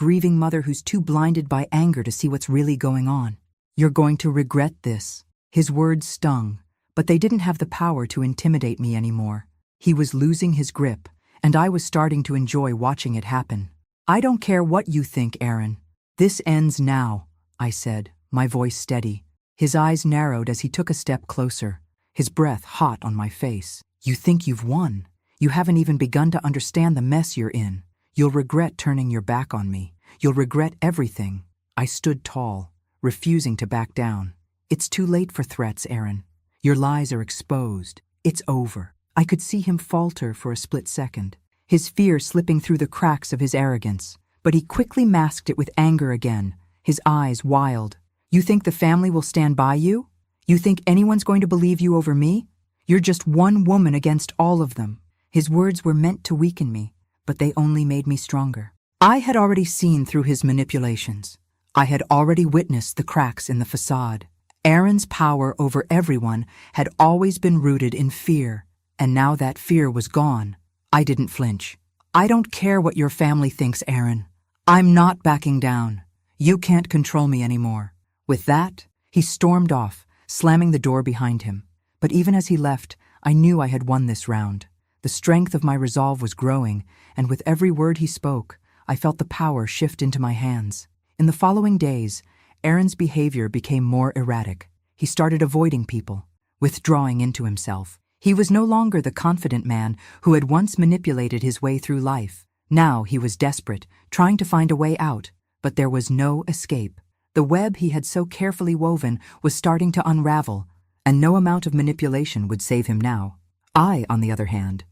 grieving mother who's too blinded by anger to see what's really going on. You're going to regret this." His words stung, but they didn't have the power to intimidate me anymore. He was losing his grip, and I was starting to enjoy watching it happen. "I don't care what you think, Aaron. This ends now," I said, my voice steady. His eyes narrowed as he took a step closer, his breath hot on my face. "You think you've won? You haven't even begun to understand the mess you're in. You'll regret turning your back on me. You'll regret everything." I stood tall, refusing to back down. "It's too late for threats, Aaron. Your lies are exposed. It's over." I could see him falter for a split second, his fear slipping through the cracks of his arrogance, but he quickly masked it with anger again, his eyes wild. "You think the family will stand by you? You think anyone's going to believe you over me? You're just one woman against all of them." His words were meant to weaken me, but they only made me stronger. I had already seen through his manipulations. I had already witnessed the cracks in the facade. Aaron's power over everyone had always been rooted in fear, and now that fear was gone. I didn't flinch. "I don't care what your family thinks, Aaron. I'm not backing down. You can't control me anymore." With that, he stormed off, slamming the door behind him. But even as he left, I knew I had won this round. The strength of my resolve was growing, and with every word he spoke, I felt the power shift into my hands. In the following days, Aaron's behavior became more erratic. He started avoiding people, withdrawing into himself. He was no longer the confident man who had once manipulated his way through life. Now he was desperate, trying to find a way out, but there was no escape. The web he had so carefully woven was starting to unravel, and no amount of manipulation would save him now. I, on the other hand,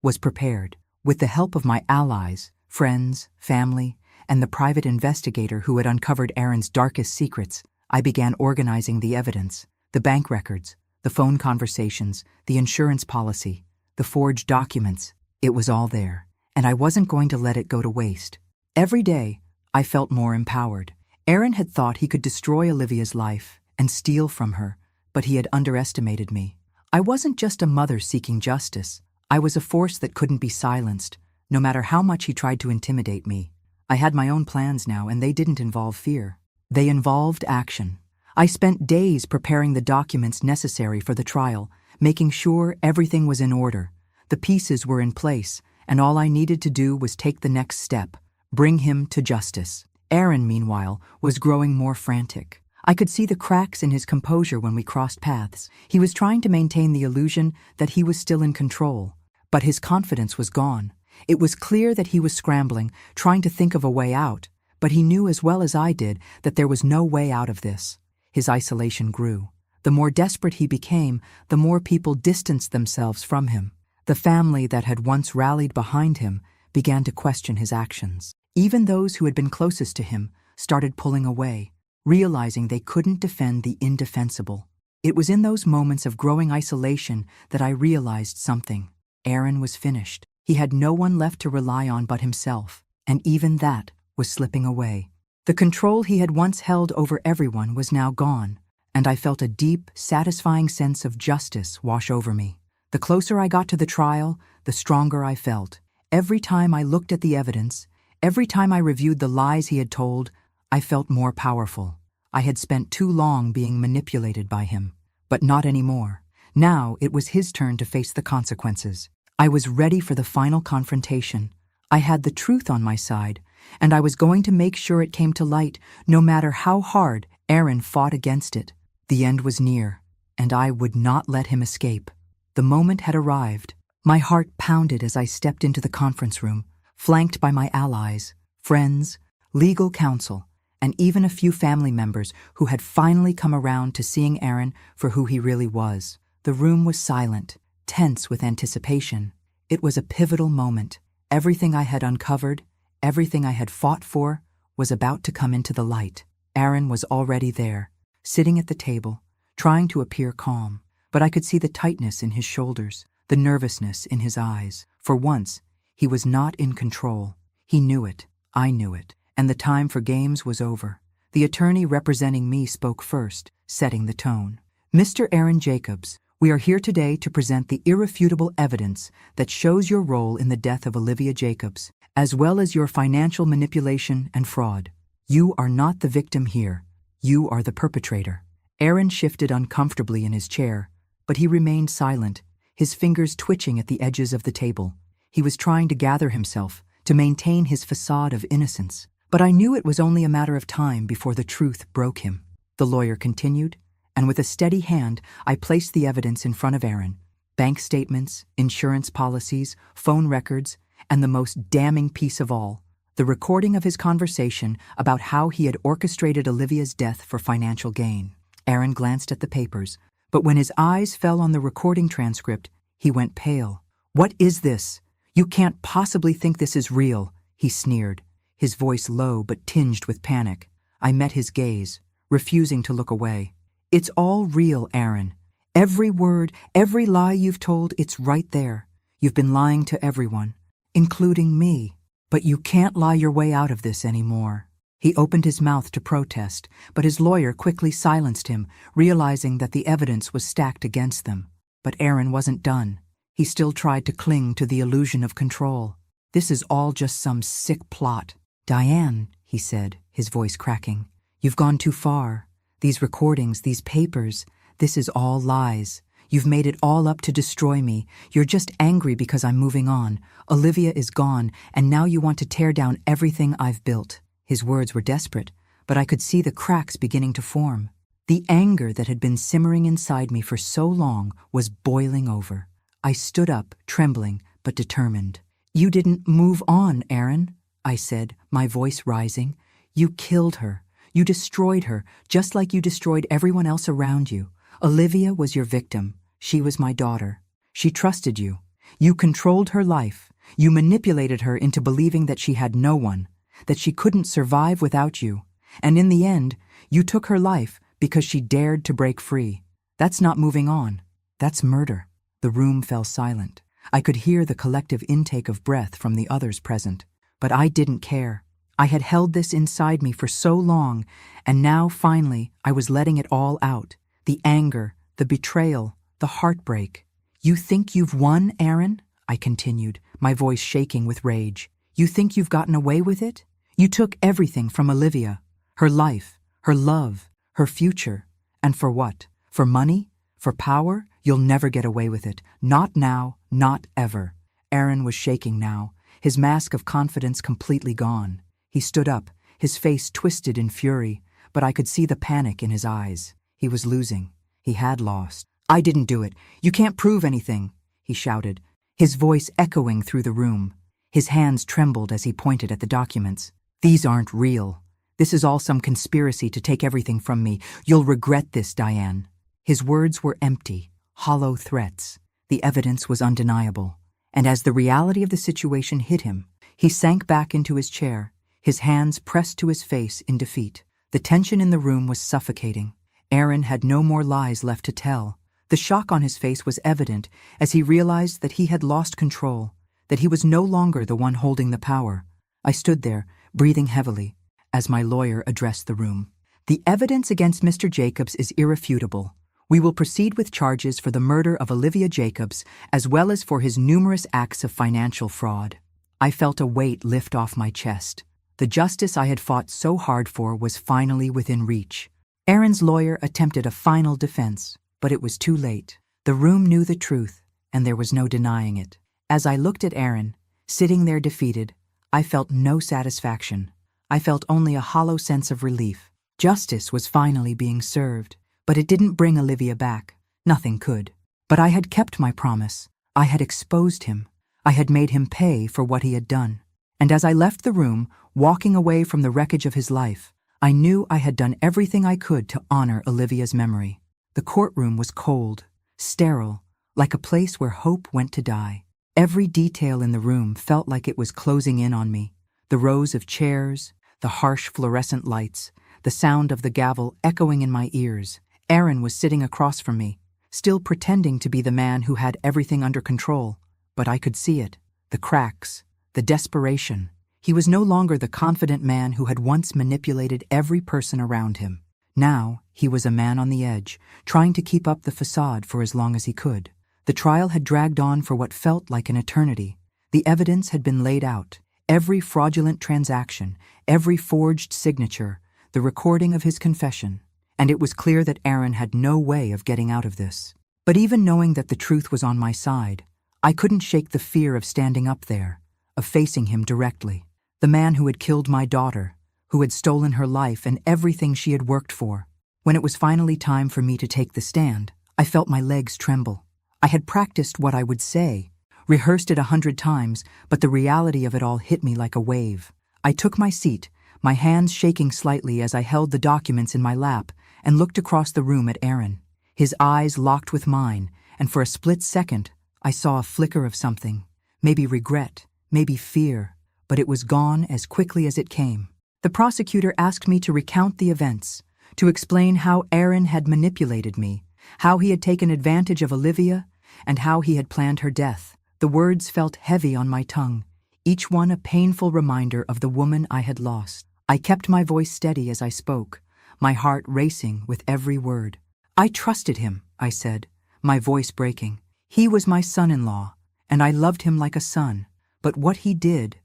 was prepared. With the help of my allies, friends, family, and the private investigator who had uncovered Aaron's darkest secrets, I began organizing the evidence, the bank records, the phone conversations, the insurance policy, the forged documents. It was all there, and I wasn't going to let it go to waste. Every day, I felt more empowered. Aaron had thought he could destroy Olivia's life and steal from her, but he had underestimated me. I wasn't just a mother seeking justice. I was a force that couldn't be silenced, no matter how much he tried to intimidate me. I had my own plans now, and they didn't involve fear. They involved action. I spent days preparing the documents necessary for the trial, making sure everything was in order. The pieces were in place, and all I needed to do was take the next step, bring him to justice. Aaron, meanwhile, was growing more frantic. I could see the cracks in his composure when we crossed paths. He was trying to maintain the illusion that he was still in control, but his confidence was gone. It was clear that he was scrambling, trying to think of a way out, but he knew as well as I did that there was no way out of this. His isolation grew. The more desperate he became, the more people distanced themselves from him. The family that had once rallied behind him began to question his actions. Even those who had been closest to him started pulling away, realizing they couldn't defend the indefensible. It was in those moments of growing isolation that I realized something. Aaron was finished. He had no one left to rely on but himself, and even that was slipping away. The control he had once held over everyone was now gone, and I felt a deep, satisfying sense of justice wash over me. The closer I got to the trial, the stronger I felt. Every time I looked at the evidence, every time I reviewed the lies he had told, I felt more powerful. I had spent too long being manipulated by him, but not anymore. Now it was his turn to face the consequences. I was ready for the final confrontation. I had the truth on my side, and I was going to make sure it came to light, no matter how hard Aaron fought against it. The end was near, and I would not let him escape. The moment had arrived. My heart pounded as I stepped into the conference room, flanked by my allies, friends, legal counsel, and even a few family members who had finally come around to seeing Aaron for who he really was. The room was silent, tense with anticipation. It was a pivotal moment. Everything I had uncovered, everything I had fought for, was about to come into the light. Aaron was already there, sitting at the table, trying to appear calm, but I could see the tightness in his shoulders, the nervousness in his eyes. For once, he was not in control. He knew it, I knew it, and the time for games was over. The attorney representing me spoke first, setting the tone. "Mr. Aaron Jacobs, We are here today to present the irrefutable evidence that shows your role in the death of Olivia Jacobs, as well as your financial manipulation and fraud. You are not the victim here. You are the perpetrator. Aaron shifted uncomfortably in his chair, but he remained silent, his fingers twitching at the edges of the table. He was trying to gather himself, to maintain his facade of innocence. But I knew it was only a matter of time before the truth broke him. The lawyer continued, and with a steady hand, I placed the evidence in front of Aaron. Bank statements, insurance policies, phone records, and the most damning piece of all, the recording of his conversation about how he had orchestrated Olivia's death for financial gain. Aaron glanced at the papers, but when his eyes fell on the recording transcript, he went pale. "What is this? You can't possibly think this is real," he sneered, his voice low but tinged with panic. I met his gaze, refusing to look away. "It's all real, Aaron. Every word, every lie you've told, it's right there. You've been lying to everyone, including me. But you can't lie your way out of this anymore." He opened his mouth to protest, but his lawyer quickly silenced him, realizing that the evidence was stacked against them. But Aaron wasn't done. He still tried to cling to the illusion of control. "This is all just some sick plot." "Diane," he said, his voice cracking, "you've gone too far. These recordings, these papers, this is all lies. You've made it all up to destroy me. You're just angry because I'm moving on. Olivia is gone, and now you want to tear down everything I've built." His words were desperate, but I could see the cracks beginning to form. The anger that had been simmering inside me for so long was boiling over. I stood up, trembling, but determined. "You didn't move on, Aaron," I said, my voice rising. "You killed her. You destroyed her, just like you destroyed everyone else around you. Olivia was your victim. She was my daughter. She trusted you. You controlled her life. You manipulated her into believing that she had no one, that she couldn't survive without you. And in the end, you took her life because she dared to break free. That's not moving on. That's murder." The room fell silent. I could hear the collective intake of breath from the others present. But I didn't care. I had held this inside me for so long, and now, finally, I was letting it all out. The anger, the betrayal, the heartbreak. "You think you've won, Aaron?" I continued, my voice shaking with rage. "You think you've gotten away with it? You took everything from Olivia. Her life, her love, her future. And for what? For money? For power? You'll never get away with it. Not now, not ever." Aaron was shaking now, his mask of confidence completely gone. He stood up, his face twisted in fury, but I could see the panic in his eyes. He was losing. He had lost. "I didn't do it. You can't prove anything," he shouted, his voice echoing through the room. His hands trembled as he pointed at the documents. "These aren't real. This is all some conspiracy to take everything from me. You'll regret this, Diane." His words were empty, hollow threats. The evidence was undeniable. And as the reality of the situation hit him, he sank back into his chair, his hands pressed to his face in defeat. The tension in the room was suffocating. Aaron had no more lies left to tell. The shock on his face was evident as he realized that he had lost control, that he was no longer the one holding the power. I stood there, breathing heavily, as my lawyer addressed the room. "The evidence against Mr. Jacobs is irrefutable. We will proceed with charges for the murder of Olivia Jacobs, as well as for his numerous acts of financial fraud." I felt a weight lift off my chest. The justice I had fought so hard for was finally within reach. Aaron's lawyer attempted a final defense, but it was too late. The room knew the truth, and there was no denying it. As I looked at Aaron, sitting there defeated, I felt no satisfaction. I felt only a hollow sense of relief. Justice was finally being served. But it didn't bring Olivia back. Nothing could. But I had kept my promise. I had exposed him. I had made him pay for what he had done. And as I left the room, walking away from the wreckage of his life, I knew I had done everything I could to honor Olivia's memory. The courtroom was cold, sterile, like a place where hope went to die. Every detail in the room felt like it was closing in on me. The rows of chairs, the harsh fluorescent lights, the sound of the gavel echoing in my ears. Aaron was sitting across from me, still pretending to be the man who had everything under control. But I could see it, the cracks, the desperation. He was no longer the confident man who had once manipulated every person around him. Now, he was a man on the edge, trying to keep up the facade for as long as he could. The trial had dragged on for what felt like an eternity. The evidence had been laid out. Every fraudulent transaction, every forged signature, the recording of his confession. And it was clear that Aaron had no way of getting out of this. But even knowing that the truth was on my side, I couldn't shake the fear of standing up there, of facing him directly. The man who had killed my daughter, who had stolen her life and everything she had worked for. When it was finally time for me to take the stand, I felt my legs tremble. I had practiced what I would say, rehearsed it 100 times, but the reality of it all hit me like a wave. I took my seat, my hands shaking slightly as I held the documents in my lap and looked across the room at Aaron. His eyes locked with mine, and for a split second, I saw a flicker of something, maybe regret, maybe fear, but it was gone as quickly as it came. The prosecutor asked me to recount the events, to explain how Aaron had manipulated me, how he had taken advantage of Olivia, and how he had planned her death. The words felt heavy on my tongue, each one a painful reminder of the woman I had lost. I kept my voice steady as I spoke, my heart racing with every word. I trusted him, I said, my voice breaking. He was my son-in-law, and I loved him like a son. But what he did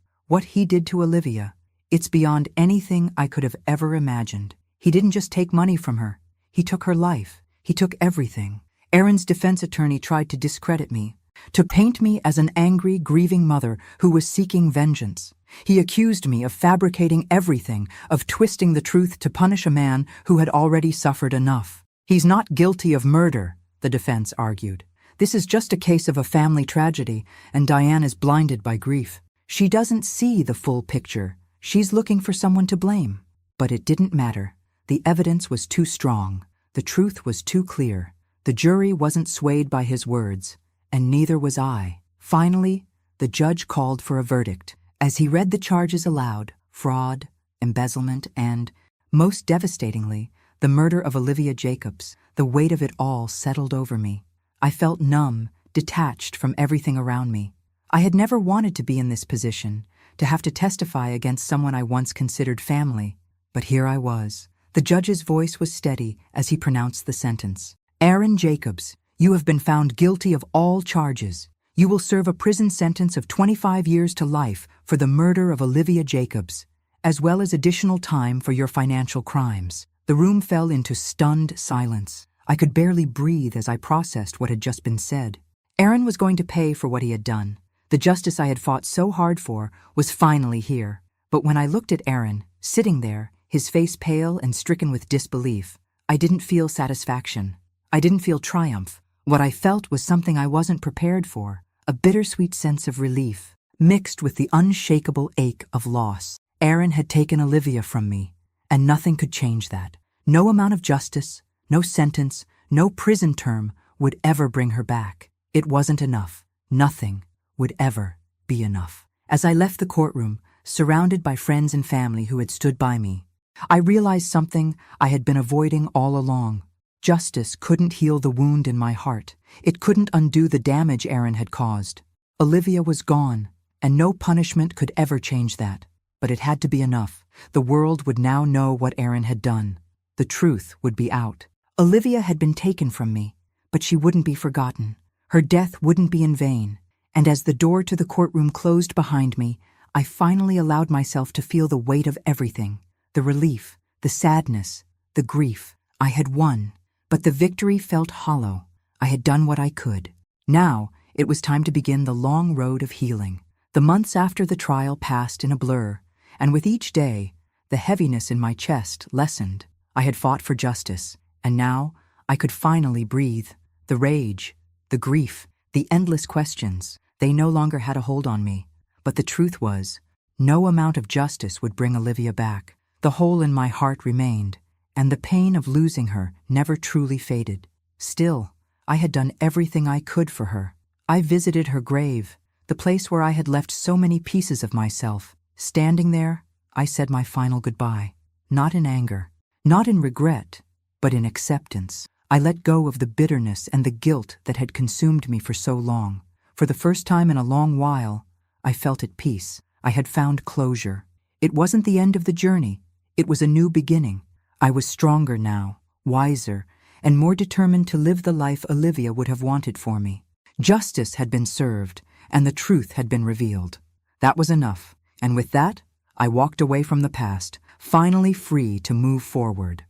to Olivia, it's beyond anything I could have ever imagined. He didn't just take money from her. He took her life. He took everything. Aaron's defense attorney tried to discredit me, to paint me as an angry, grieving mother who was seeking vengeance. He accused me of fabricating everything, of twisting the truth to punish a man who had already suffered enough. He's not guilty of murder, the defense argued. This is just a case of a family tragedy, and Diane is blinded by grief. She doesn't see the full picture. She's looking for someone to blame. But it didn't matter. The evidence was too strong. The truth was too clear. The jury wasn't swayed by his words, and neither was I. Finally, the judge called for a verdict. As he read the charges aloud, fraud, embezzlement, and, most devastatingly, the murder of Olivia Jacobs, the weight of it all settled over me. I felt numb, detached from everything around me. I had never wanted to be in this position, to have to testify against someone I once considered family. But here I was. The judge's voice was steady as he pronounced the sentence. Aaron Jacobs, you have been found guilty of all charges. You will serve a prison sentence of 25 years to life for the murder of Olivia Jacobs, as well as additional time for your financial crimes. The room fell into stunned silence. I could barely breathe as I processed what had just been said. Aaron was going to pay for what he had done. The justice I had fought so hard for was finally here. But when I looked at Aaron, sitting there, his face pale and stricken with disbelief, I didn't feel satisfaction. I didn't feel triumph. What I felt was something I wasn't prepared for, a bittersweet sense of relief, mixed with the unshakable ache of loss. Aaron had taken Olivia from me, and nothing could change that. No amount of justice, no sentence, no prison term would ever bring her back. It wasn't enough. Nothing would ever be enough. As I left the courtroom, surrounded by friends and family who had stood by me, I realized something I had been avoiding all along. Justice couldn't heal the wound in my heart. It couldn't undo the damage Aaron had caused. Olivia was gone, and no punishment could ever change that. But it had to be enough. The world would now know what Aaron had done. The truth would be out. Olivia had been taken from me, but she wouldn't be forgotten. Her death wouldn't be in vain. And as the door to the courtroom closed behind me, I finally allowed myself to feel the weight of everything. The relief, the sadness, the grief. I had won, but the victory felt hollow. I had done what I could. Now, it was time to begin the long road of healing. The months after the trial passed in a blur, and with each day, the heaviness in my chest lessened. I had fought for justice, and now I could finally breathe. The rage, the grief, the endless questions, they no longer had a hold on me. But the truth was, no amount of justice would bring Olivia back. The hole in my heart remained, and the pain of losing her never truly faded. Still, I had done everything I could for her. I visited her grave, the place where I had left so many pieces of myself. Standing there, I said my final goodbye, not in anger, not in regret, but in acceptance. I let go of the bitterness and the guilt that had consumed me for so long. For the first time in a long while, I felt at peace. I had found closure. It wasn't the end of the journey. It was a new beginning, I was stronger now, wiser, and more determined to live the life Olivia would have wanted for me. Justice had been served, and the truth had been revealed. That was enough, and with that, I walked away from the past, finally free to move forward.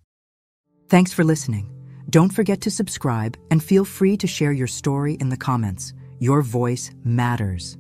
Thanks for listening. Don't forget to subscribe and feel free to share your story in the comments. Your voice matters.